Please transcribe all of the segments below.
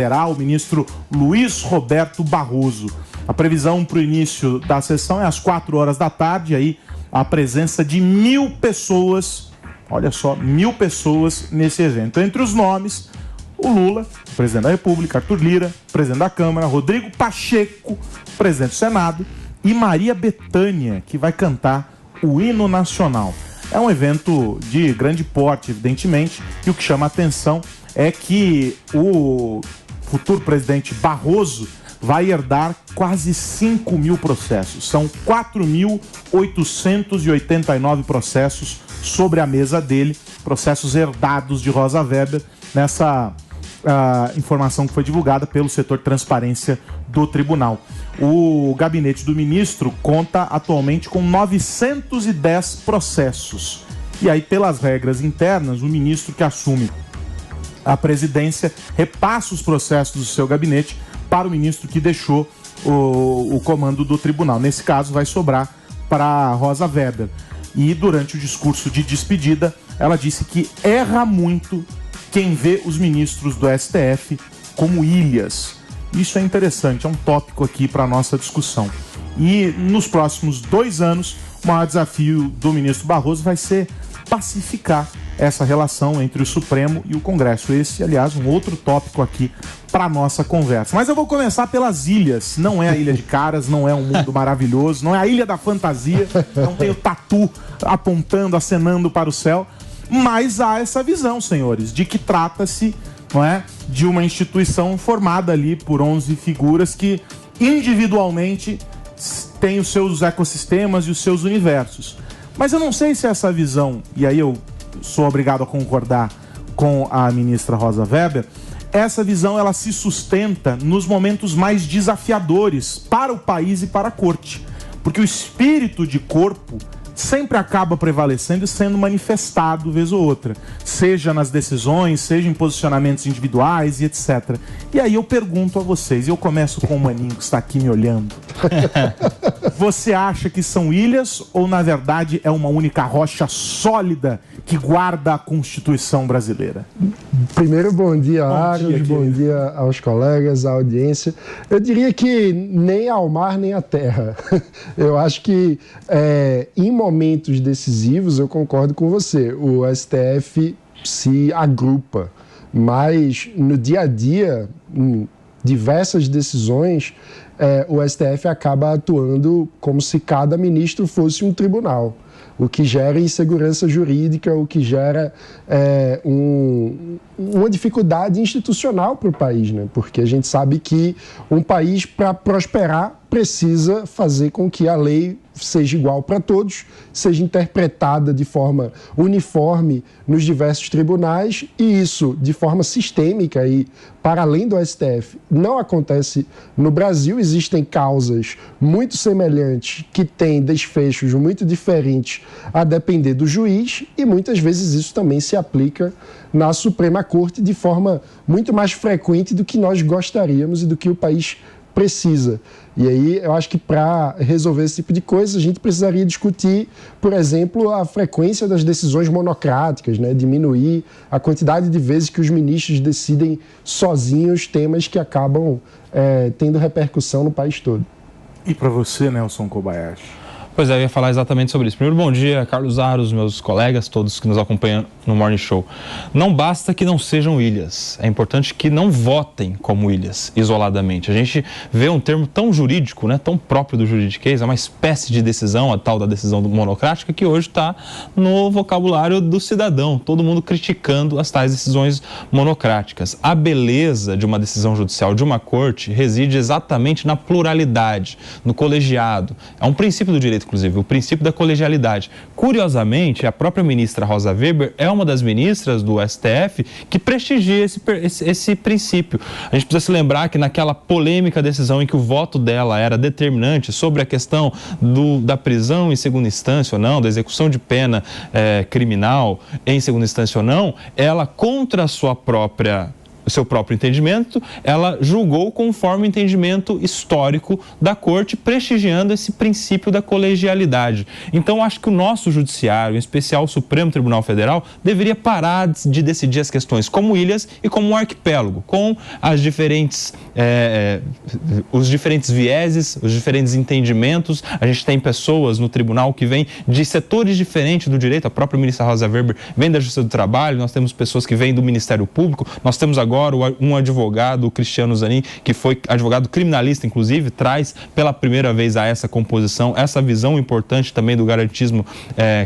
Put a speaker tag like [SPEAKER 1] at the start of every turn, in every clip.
[SPEAKER 1] Federal, o ministro Luiz Roberto Barroso. A previsão para o início da sessão é às 4 horas da tarde, aí a presença de 1.000 pessoas, olha só, 1.000 pessoas nesse evento. Entre os nomes, o Lula, presidente da República, Arthur Lira, presidente da Câmara, Rodrigo Pacheco, presidente do Senado, e Maria Bethânia, que vai cantar o hino nacional. É um evento de grande porte, evidentemente, e o que chama a atenção é que o futuro presidente Barroso vai herdar quase 5.000 processos. São 4.889 processos sobre a mesa dele, processos herdados de Rosa Weber, nessa informação que foi divulgada pelo setor transparência do tribunal. O gabinete do ministro conta atualmente com 910 processos. E aí, pelas regras internas, o ministro que assume a presidência repassa os processos do seu gabinete para o ministro que deixou o comando do tribunal. Nesse caso, vai sobrar para Rosa Weber. E durante o discurso de despedida, ela disse que erra muito quem vê os ministros do STF como ilhas. Isso é interessante, é um tópico aqui para a nossa discussão. E nos próximos 2 anos, o maior desafio do ministro Barroso vai ser pacificar essa relação entre o Supremo e o Congresso. Esse, aliás, um outro tópico aqui para a nossa conversa. Mas eu vou começar pelas ilhas. Não é a Ilha de Caras, não é um mundo maravilhoso, não é a Ilha da Fantasia, não tem o tatu apontando, acenando para o céu. Mas há essa visão, senhores, de que trata-se, não é, de uma instituição formada ali por 11 figuras que individualmente têm os seus ecossistemas e os seus universos. Mas eu não sei se essa visão, e aí eu sou obrigado a concordar com a ministra Rosa Weber, essa visão ela se sustenta nos momentos mais desafiadores para o país e para a corte. Porque o espírito de corpo sempre acaba prevalecendo e sendo manifestado vez ou outra, seja nas decisões, seja em posicionamentos individuais e etc. E aí eu pergunto a vocês, e eu começo com o Maninho que está aqui me olhando. Você acha que são ilhas ou na verdade é uma única rocha sólida que guarda a Constituição brasileira?
[SPEAKER 2] Primeiro, bom dia, Aros, bom dia aos colegas, à audiência. Eu diria que nem ao mar nem à terra. Eu acho que em momentos decisivos, eu concordo com você, o STF se agrupa, mas no dia a dia, em diversas decisões, o STF acaba atuando como se cada ministro fosse um tribunal, o que gera insegurança jurídica, o que gera uma dificuldade institucional para o país, né? Porque a gente sabe que um país, para prosperar, precisa fazer com que a lei seja igual para todos, seja interpretada de forma uniforme nos diversos tribunais, e isso de forma sistêmica e para além do STF não acontece no Brasil. Existem causas muito semelhantes que têm desfechos muito diferentes a depender do juiz, e muitas vezes isso também se aplica na Suprema Corte de forma muito mais frequente do que nós gostaríamos e do que o país precisa. E aí eu acho que para resolver esse tipo de coisa a gente precisaria discutir, por exemplo, a frequência das decisões monocráticas, né? Diminuir a quantidade de vezes que os ministros decidem sozinhos temas que acabam tendo repercussão no país todo.
[SPEAKER 1] E para você, Nelson Kobayashi?
[SPEAKER 3] Pois é, eu ia falar exatamente sobre isso. Primeiro, bom dia, Carlos Aros, meus colegas, todos que nos acompanham no Morning Show. Não basta que não sejam ilhas, é importante que não votem como ilhas, isoladamente. A gente vê um termo tão jurídico, né, tão próprio do juridiquês, é uma espécie de decisão, a tal da decisão monocrática, que hoje está no vocabulário do cidadão, todo mundo criticando as tais decisões monocráticas. A beleza de uma decisão judicial, de uma corte, reside exatamente na pluralidade, no colegiado. É um princípio do direito, inclusive, o princípio da colegialidade. Curiosamente, a própria ministra Rosa Weber é uma das ministras do STF que prestigia esse princípio. A gente precisa se lembrar que naquela polêmica decisão em que o voto dela era determinante sobre a questão da prisão em segunda instância ou não, da execução de pena criminal em segunda instância ou não, ela, contra a sua própria seu próprio entendimento, ela julgou conforme o entendimento histórico da Corte, prestigiando esse princípio da colegialidade. Então, acho que o nosso judiciário, em especial o Supremo Tribunal Federal, deveria parar de decidir as questões como ilhas e como um arquipélago, com as diferentes, os diferentes vieses, os diferentes entendimentos. A gente tem pessoas no tribunal que vêm de setores diferentes do direito, a própria ministra Rosa Weber vem da Justiça do Trabalho, nós temos pessoas que vêm do Ministério Público, nós temos agora um advogado, o Cristiano Zanin, que foi advogado criminalista, inclusive, traz pela primeira vez a essa composição, essa visão importante também do garantismo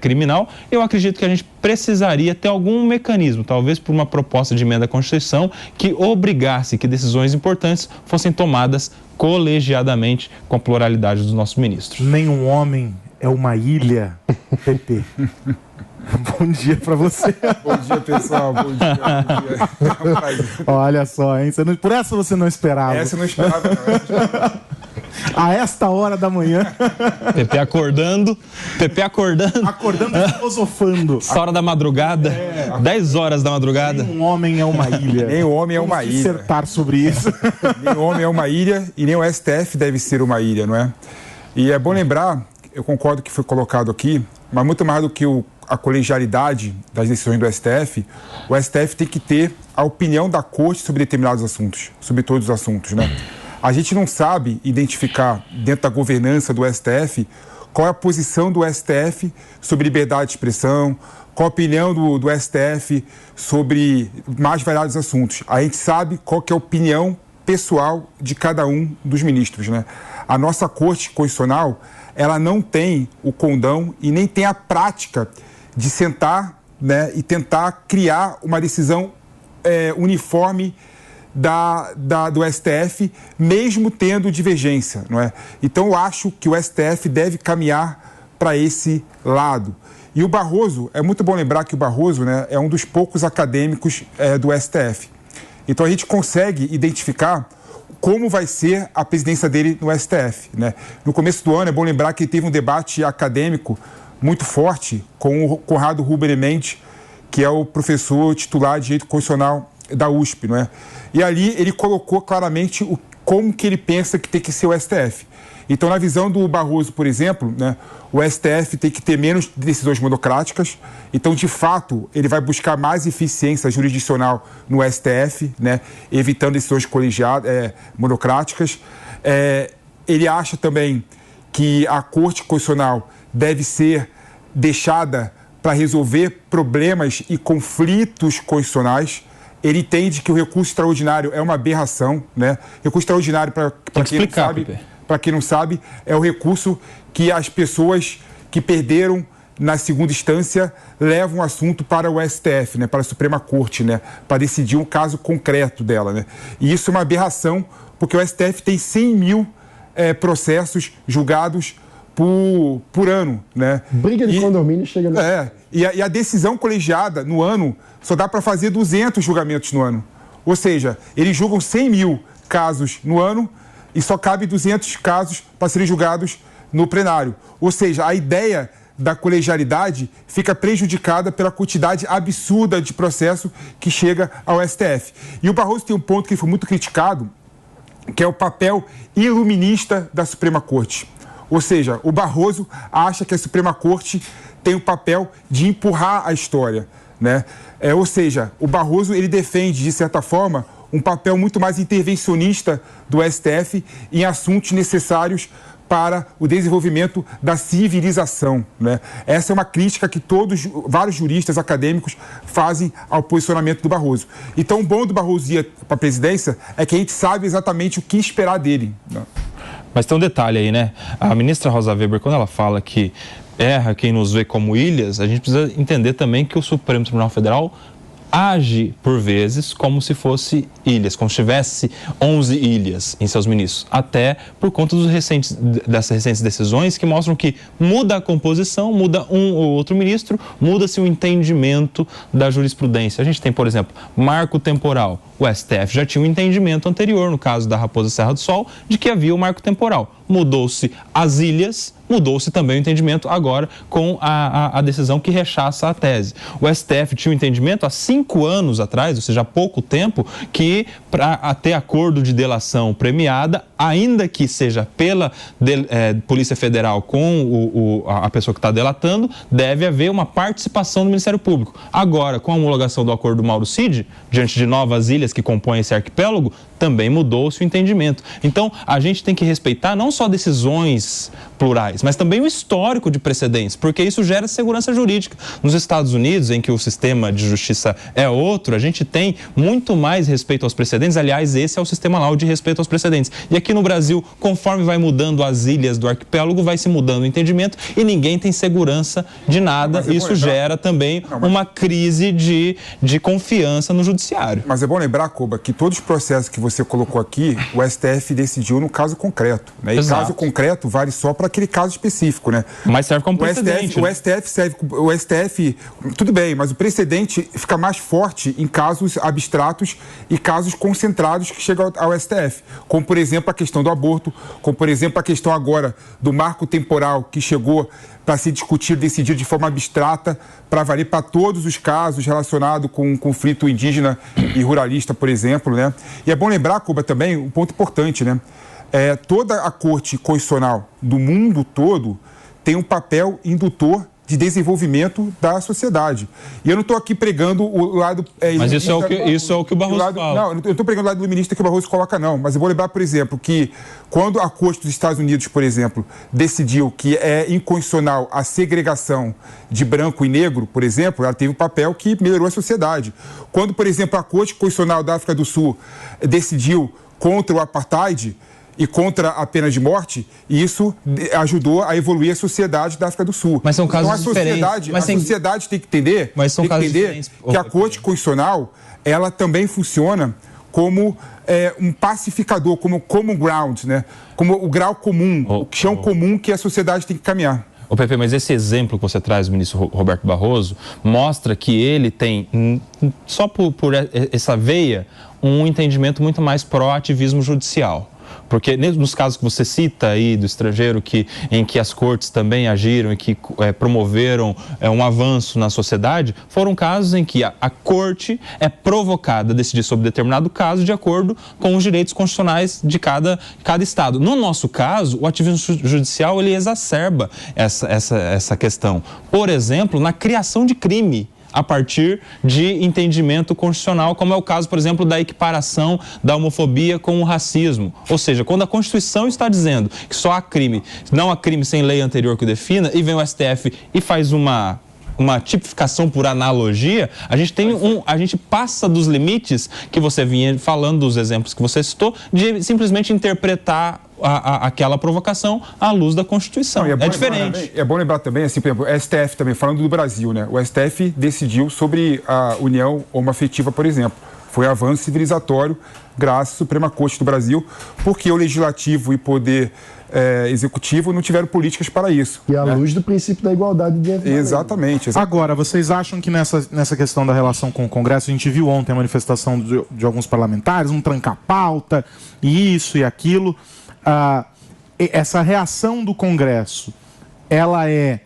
[SPEAKER 3] criminal. Eu acredito que a gente precisaria ter algum mecanismo, talvez por uma proposta de emenda à Constituição, que obrigasse que decisões importantes fossem tomadas colegiadamente com a pluralidade dos nossos ministros.
[SPEAKER 1] Nenhum homem é uma ilha, PP. Bom dia pra você.
[SPEAKER 4] Bom dia, pessoal. Bom dia.
[SPEAKER 1] Olha só, hein? Por essa você não esperava.
[SPEAKER 4] Essa eu não esperava, não.
[SPEAKER 1] A esta hora da manhã.
[SPEAKER 3] PP acordando.
[SPEAKER 1] Acordando e filosofando.
[SPEAKER 3] Essa hora da madrugada, 10 horas da madrugada.
[SPEAKER 1] Nem um homem é uma ilha.
[SPEAKER 4] Nem o homem é uma
[SPEAKER 1] Vamos
[SPEAKER 4] ilha.
[SPEAKER 1] dissertar sobre isso.
[SPEAKER 4] Nem o homem é uma ilha e nem o STF deve ser uma ilha, não é? E é bom lembrar, eu concordo que foi colocado aqui, mas muito mais do que a colegialidade das decisões do STF, o STF tem que ter a opinião da Corte sobre determinados assuntos, sobre todos os assuntos, né? A gente não sabe identificar dentro da governança do STF qual é a posição do STF sobre liberdade de expressão, qual a opinião do STF sobre mais variados assuntos. A gente sabe qual que é a opinião pessoal de cada um dos ministros, né? A nossa Corte Constitucional, ela não tem o condão e nem tem a prática de sentar, né, e tentar criar uma decisão uniforme do STF, mesmo tendo divergência, não é? Então, eu acho que o STF deve caminhar para esse lado. E o Barroso, é muito bom lembrar que o Barroso, né, é um dos poucos acadêmicos do STF. Então, a gente consegue identificar como vai ser a presidência dele no STF, né? No começo do ano, é bom lembrar que teve um debate acadêmico muito forte com o Conrado Huber Mendes, que é o professor titular de Direito Constitucional da USP, não é? E ali ele colocou claramente como que ele pensa que tem que ser o STF. Então, na visão do Barroso, por exemplo, né, o STF tem que ter menos decisões monocráticas. Então, de fato, ele vai buscar mais eficiência jurisdicional no STF, né, evitando decisões colegiadas, monocráticas. Ele acha também que a Corte Constitucional deve ser deixada para resolver problemas e conflitos constitucionais. Ele entende que o recurso extraordinário é uma aberração, né? Recurso extraordinário, para quem não sabe, é o recurso que as pessoas que perderam na segunda instância levam o assunto para o STF, né? Para a Suprema Corte, né? Para decidir um caso concreto dela, né? E isso é uma aberração, porque o STF tem 100 mil processos julgados por ano, né?
[SPEAKER 2] Briga de condomínio chega...
[SPEAKER 4] E a decisão colegiada no ano só dá para fazer 200 julgamentos no ano. Ou seja, eles julgam 100 mil casos no ano e só cabe 200 casos para serem julgados no plenário. Ou seja, a ideia da colegialidade fica prejudicada pela quantidade absurda de processo que chega ao STF. E o Barroso tem um ponto que foi muito criticado, que é o papel iluminista da Suprema Corte. Ou seja, o Barroso acha que a Suprema Corte tem o papel de empurrar a história, né? Ou seja, o Barroso ele defende, de certa forma, um papel muito mais intervencionista do STF em assuntos necessários para o desenvolvimento da civilização, né? Essa é uma crítica que vários juristas acadêmicos fazem ao posicionamento do Barroso. Então, o bom do Barroso ir para a presidência é que a gente sabe exatamente o que esperar dele, né?
[SPEAKER 3] Mas tem um detalhe aí, né? A ministra Rosa Weber, quando ela fala que erra quem nos vê como ilhas, a gente precisa entender também que o Supremo Tribunal Federal age, por vezes, como se fosse ilhas, como se tivesse 11 ilhas em seus ministros, até por conta dessas recentes decisões que mostram que muda a composição, muda um ou outro ministro, muda-se o entendimento da jurisprudência. A gente tem, por exemplo, marco temporal. O STF já tinha um entendimento anterior, no caso da Raposa Serra do Sol, de que havia o marco temporal. Mudou-se as ilhas, mudou-se também o entendimento agora com a decisão que rechaça a tese. O STF tinha um entendimento há 5 anos atrás, ou seja, há pouco tempo, que para ter acordo de delação premiada, ainda que seja pela Polícia Federal com a pessoa que está delatando, deve haver uma participação do Ministério Público. Agora, com a homologação do acordo do Mauro Cid, diante de novas ilhas que compõem esse arquipélago, também mudou-se o entendimento. Então, a gente tem que respeitar não só decisões plurais, mas também o histórico de precedentes, porque isso gera segurança jurídica. Nos Estados Unidos, em que o sistema de justiça é outro, a gente tem muito mais respeito aos precedentes. Aliás, esse é o sistema lá, o de respeito aos precedentes. E aqui no Brasil, conforme vai mudando as ilhas do arquipélago, vai se mudando o entendimento e ninguém tem segurança de nada. Isso gera também uma crise de confiança no judiciário.
[SPEAKER 4] Mas é bom lembrar, Koba, que todos os processos que você colocou aqui, o STF decidiu no caso concreto, né? E caso concreto vale só para aquele caso específico, né?
[SPEAKER 3] Mas serve como precedente.
[SPEAKER 4] O STF, tudo bem, mas o precedente fica mais forte em casos abstratos e casos concentrados que chegam ao STF, como por exemplo a questão do aborto, como por exemplo a questão agora do marco temporal que chegou para ser discutido, decidido de forma abstrata, para valer para todos os casos relacionados com o conflito indígena e ruralista, por exemplo, né? E é bom lembrar, Koba, também um ponto importante, né? Toda a Corte Constitucional do mundo todo tem um papel indutor de desenvolvimento da sociedade. E eu não estou aqui pregando o lado...
[SPEAKER 3] Mas isso é o que o Barroso fala.
[SPEAKER 4] Não, eu não estou pregando o lado iluminista que o Barroso coloca, não. Mas eu vou lembrar, por exemplo, que quando a Corte dos Estados Unidos, por exemplo, decidiu que é inconstitucional a segregação de branco e negro, por exemplo, ela teve um papel que melhorou a sociedade. Quando, por exemplo, a Corte Constitucional da África do Sul decidiu contra o apartheid e contra a pena de morte, e isso ajudou a evoluir a sociedade da África do Sul.
[SPEAKER 3] Mas são casos diferentes.
[SPEAKER 4] A sociedade tem que entender, que a Corte Constitucional, ela também funciona como um pacificador, como common ground, né? Como o grau comum, o chão comum que a sociedade tem que caminhar.
[SPEAKER 3] Ô Pepe, mas esse exemplo que você traz do ministro Roberto Barroso mostra que ele tem, só por essa veia, um entendimento muito mais pró-ativismo judicial. Porque nos casos que você cita aí do estrangeiro, em que as cortes também agiram e que promoveram um avanço na sociedade, foram casos em que a corte é provocada a decidir sobre determinado caso de acordo com os direitos constitucionais de cada estado. No nosso caso, o ativismo judicial ele exacerba essa questão. Por exemplo, na criação de crime, a partir de entendimento constitucional, como é o caso, por exemplo, da equiparação da homofobia com o racismo. Ou seja, quando a Constituição está dizendo que só há crime, não há crime sem lei anterior que o defina, e vem o STF e faz uma tipificação por analogia, a gente passa dos limites que você vinha falando, dos exemplos que você citou, de simplesmente interpretar aquela provocação à luz da Constituição.
[SPEAKER 4] Não,
[SPEAKER 3] é diferente.
[SPEAKER 4] É bom lembrar também, assim, por exemplo, o STF também, falando do Brasil, né? O STF decidiu sobre a união homoafetiva, por exemplo. Foi avanço civilizatório, graças à Suprema Corte do Brasil, porque o Legislativo e Poder Executivo não tiveram políticas para isso.
[SPEAKER 2] E à luz do princípio da igualdade de direito.
[SPEAKER 4] Exatamente.
[SPEAKER 1] Agora, vocês acham que nessa questão da relação com o Congresso, a gente viu ontem a manifestação de alguns parlamentares, um tranca-pauta, isso e aquilo, essa reação do Congresso, ela é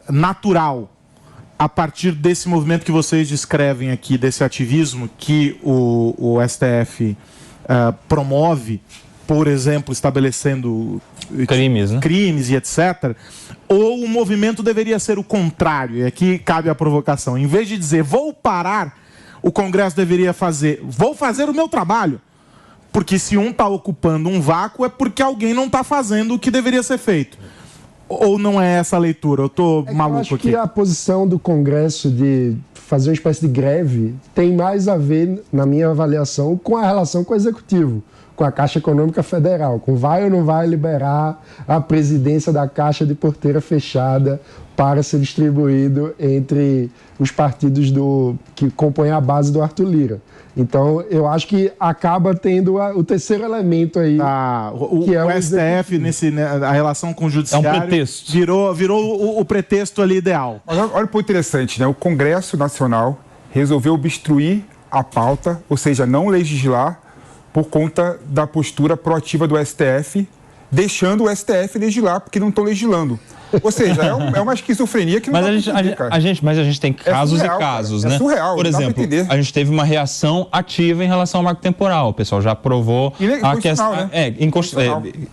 [SPEAKER 1] natural a partir desse movimento que vocês descrevem aqui, desse ativismo que o STF promove, por exemplo, estabelecendo crimes e etc., ou o movimento deveria ser o contrário? E aqui cabe a provocação. Em vez de dizer, vou parar, o Congresso deveria vou fazer o meu trabalho. Porque se um está ocupando um vácuo, é porque alguém não está fazendo o que deveria ser feito. Ou não é essa a leitura? Eu estou maluco aqui.
[SPEAKER 2] Eu acho que a posição do Congresso de fazer uma espécie de greve tem mais a ver, na minha avaliação, com a relação com o Executivo, com a Caixa Econômica Federal, com vai ou não vai liberar a presidência da Caixa de porteira fechada para ser distribuído entre os partidos que compõem a base do Arthur Lira. Então, eu acho que acaba tendo o terceiro elemento aí.
[SPEAKER 1] O STF, a relação com o judiciário,
[SPEAKER 3] é um pretexto.
[SPEAKER 1] Virou o pretexto ali ideal.
[SPEAKER 4] Olha o ponto interessante, né? O Congresso Nacional resolveu obstruir a pauta, ou seja, não legislar, por conta da postura proativa do STF deixando o STF legislar, porque não estão legislando. Ou seja, é uma esquizofrenia que não
[SPEAKER 3] mas
[SPEAKER 4] dá pra entender, cara.
[SPEAKER 3] Mas a gente tem casos
[SPEAKER 4] surreal,
[SPEAKER 3] e casos,
[SPEAKER 4] cara.
[SPEAKER 3] né?
[SPEAKER 4] É surreal,
[SPEAKER 3] por
[SPEAKER 4] não dá pra
[SPEAKER 3] exemplo,
[SPEAKER 4] entender.
[SPEAKER 3] a gente teve uma reação ativa em relação ao marco temporal. O pessoal já aprovou a questão,
[SPEAKER 4] né?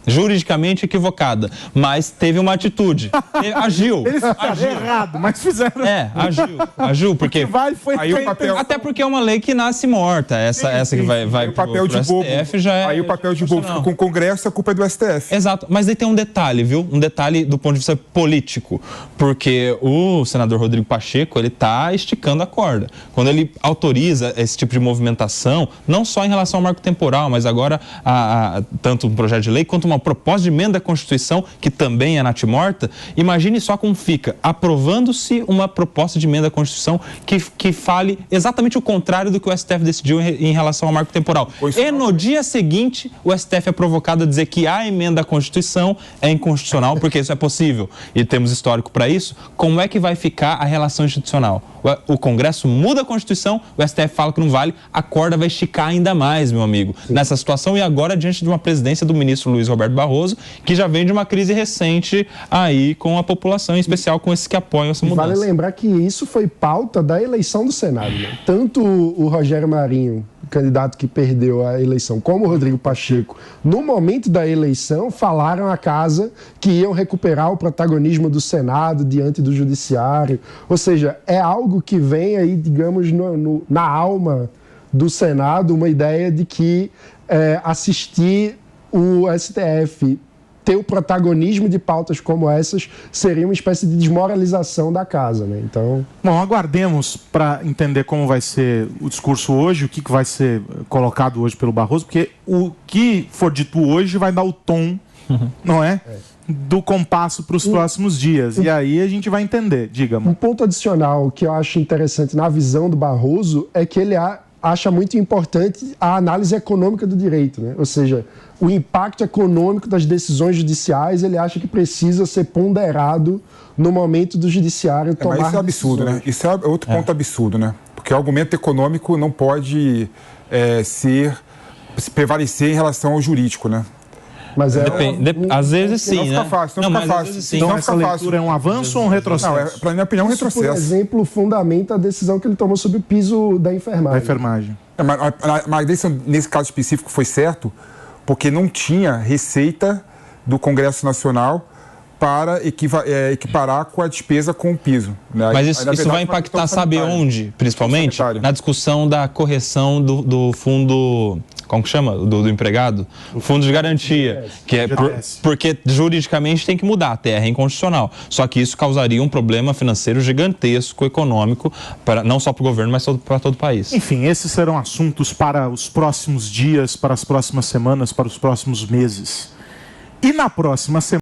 [SPEAKER 3] Juridicamente equivocada, mas teve uma atitude. Agiu.
[SPEAKER 1] Eles fizeram errado, mas fizeram.
[SPEAKER 3] Agiu, porque
[SPEAKER 4] aí o papel...
[SPEAKER 3] até porque é uma lei que nasce morta. Essa que vai
[SPEAKER 4] o papel de bobo.
[SPEAKER 3] STF já é.
[SPEAKER 4] Aí o papel de bobo fica com o Congresso, a culpa é do STF.
[SPEAKER 3] Exato, mas aí tem um detalhe, viu? Um detalhe do ponto de vista político, porque o senador Rodrigo Pacheco, ele está esticando a corda. Quando ele autoriza esse tipo de movimentação, não só em relação ao marco temporal, mas agora tanto um projeto de lei quanto uma proposta de emenda à Constituição, que também é natimorta, imagine só como fica, aprovando-se uma proposta de emenda à Constituição que fale exatamente o contrário do que o STF decidiu em relação ao marco temporal. E no dia seguinte, o STF é provocado a dizer que a emenda à Constituição é inconstitucional, porque isso é possível. E temos histórico para isso. Como é que vai ficar a relação institucional? O Congresso muda a Constituição, o STF fala que não vale, a corda vai esticar ainda mais, meu amigo, nessa situação, e agora diante de uma presidência do ministro Luiz Roberto Barroso, que já vem de uma crise recente aí com a população, em especial com esses que apoiam essa mudança.
[SPEAKER 2] Vale lembrar que isso foi pauta da eleição do Senado, né? Tanto o Rogério Marinho, candidato que perdeu a eleição, como o Rodrigo Pacheco, no momento da eleição, falaram à casa que iam recuperar o protagonismo do Senado diante do Judiciário. Ou seja, é algo que vem aí, digamos, na alma do Senado, uma ideia de que assistir o STF ter o protagonismo de pautas como essas seria uma espécie de desmoralização da casa, né? Então...
[SPEAKER 1] Bom, aguardemos para entender como vai ser o discurso hoje, o que vai ser colocado hoje pelo Barroso, porque o que for dito hoje vai dar o tom, não é? Do compasso para os próximos dias. E aí a gente vai entender. Diga-me.
[SPEAKER 2] Um ponto adicional que eu acho interessante na visão do Barroso é que ele acha muito importante a análise econômica do direito, né? Ou seja, o impacto econômico das decisões judiciais, ele acha que precisa ser ponderado no momento do judiciário tomar
[SPEAKER 4] mas isso é absurdo,
[SPEAKER 2] decisões.
[SPEAKER 4] né? Isso é outro ponto absurdo, né? Porque o argumento econômico não pode prevalecer em relação ao jurídico, né?
[SPEAKER 2] Mas
[SPEAKER 3] às vezes sim,
[SPEAKER 4] não fica fácil, não fica fácil.
[SPEAKER 1] Então essa leitura é um avanço ou um retrocesso?
[SPEAKER 4] Não, para minha opinião, é um retrocesso.
[SPEAKER 2] Por exemplo, fundamenta a decisão que ele tomou sobre o piso da enfermagem.
[SPEAKER 1] Da enfermagem.
[SPEAKER 4] Mas nesse caso específico foi certo, porque não tinha receita do Congresso Nacional para equiparar com a despesa com o piso. Né?
[SPEAKER 3] Mas isso vai impactar, sabe onde, principalmente? Na discussão da correção do fundo... Como que chama? Do empregado? O fundo de garantia. Que é porque juridicamente tem que mudar, a terra é inconstitucional. Só que isso causaria um problema financeiro gigantesco, econômico, não só para o governo, mas para todo o país.
[SPEAKER 1] Enfim, esses serão assuntos para os próximos dias, para as próximas semanas, para os próximos meses. E na próxima semana...